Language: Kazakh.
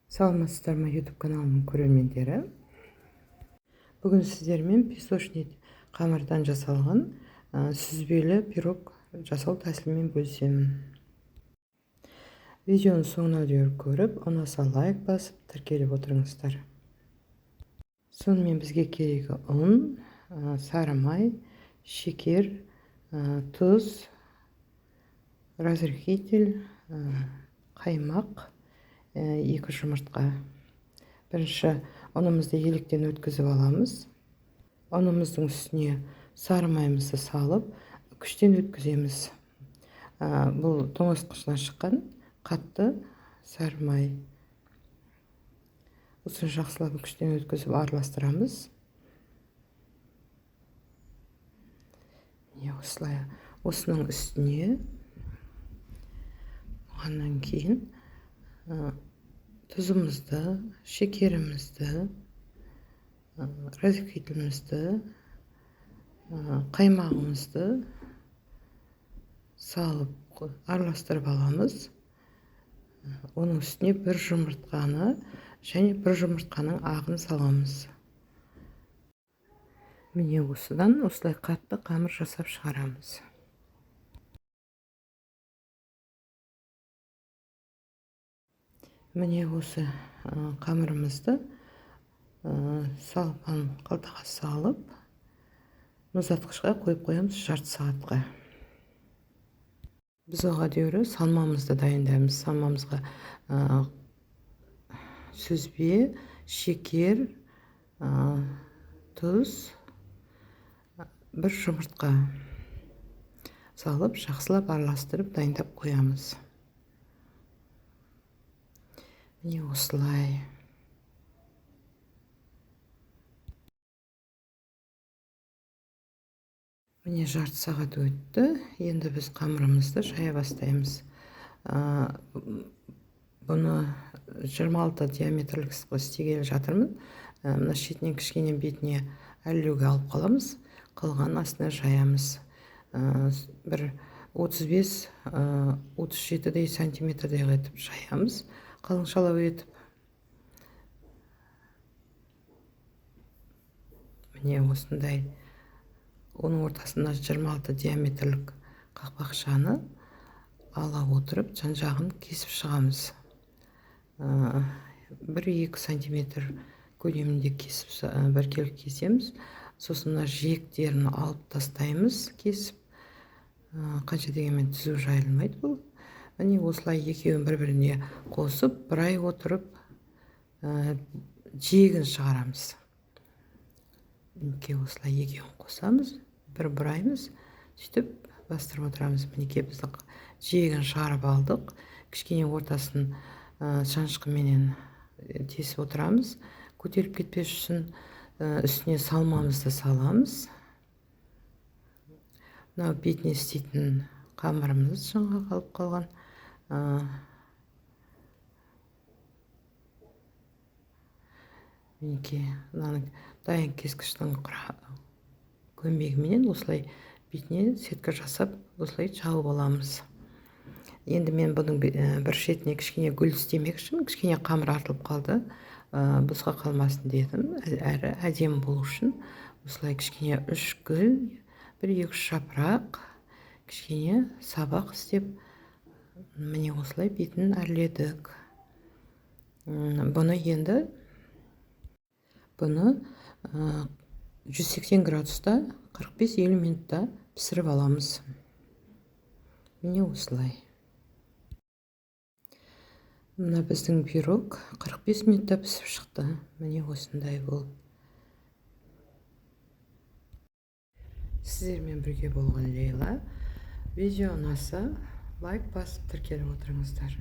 Саламатсыздар ма, YouTube каналының көрермендері. Бүгін сіздермен песочный қамырдан жасалған сүзбелі пирог жасау тәсілімен бөлісемін. Видеоны соңына дейін көріп, ұнаса лайк басып, тіркеліп отырыңыздар. Сонымен бізге керегі ұн, сары май, шекер, тұз, разрыхитель, қаймақ, 2 жұмыртқа. Бірінші ұнымызды електен өткізіп аламыз. Ұнымыздың үстіне сары майымызды салып, күштен өткіземіз. Бұл тоңазытқыштан шыққан қатты сары май. Осыны жақсылап күштен өткізіп араластырамыз. Осылай осының үстіне оғаннан кейін тұзымызды, шекерімізді, разрыхителімізді, қаймағымызды салып араластырып аламыз. Оның үстіне 1 жұмыртқаны және 1 жұмыртқаның ағын саламыз. Міне осыдан осылай қатты қамыр жасап шығарамыз. Міне осы қамырымызды салған қалтаға салып, мұздатқышқа қойып қоямыз жарты сағатқа. Біз оған дейін салмамызды дайындаймыз. Салмамызға сүзбе, шекер, тұз, 1 жұмыртқа салып, жақсылап араластырып дайындап қоямыз. Міне осылай. Міне жарты сағат өтті. Енді біз қамырымызды жая бастаймыз. Бұны 26 диаметрлік істегелі жатырмын. Мына шетінен кішкене бетіне әлеуге алып қаламыз. Қалған астына жаямыз. Бір 35-37 сантиметрдей етіп жаямыз. Қалыңшалау етіп. Міне осындай. Оның ортасында 26 диаметрлік қақпақшаны ала отырып, жан-жағын кесіп шығамыз. 1-2 сантиметр көлемінде кесіп, біркелкі кесеміз. Сосын жиектерін алып тастаймыз, кесіп. Қанша дегенмен түзу жайылмайды бұл. Міне осылай екеуін бір-біріне қосып, бір ай отырып, жиегін шығарамыз. Мінеке осылай екеуін қосамыз, бір аймыз, сөйтіп бастырып отырамыз. Мінеке біздің жиегін шығарып алдық. Кішкене ортасын шанышқыменен тесіп отырамыз. Көтеріп кетпес үшін үстіне салмамызды саламыз. Мынау бетіне істейтін қамырымыз жаңа қалып қалған. Мінеке, дайын кескіштің көмегіменен осылай бетіне сетка жасап, осылай жауып аламыз. Енді мен бұның бір шетіне кішкене гүл істемек үшін, кішкене қамыр артылып қалды. Босқа қалмасын дедім, әрі әдемі болу үшін. Осылай кішкене 3 гүл, 1-2 жапырақ, кішкене сабақ істеп, міне осылай бетін әрледік. Бұны 180 градуста 45-50 минутта пісіріп аламыз. Міне осылай. Мына біздің пирог 45 минутта пісіп шықты. Міне осындай болып. Сіздермен бірге болған Лейла. Видео ұнаса лайк басып тіркеліп отырыңыздар.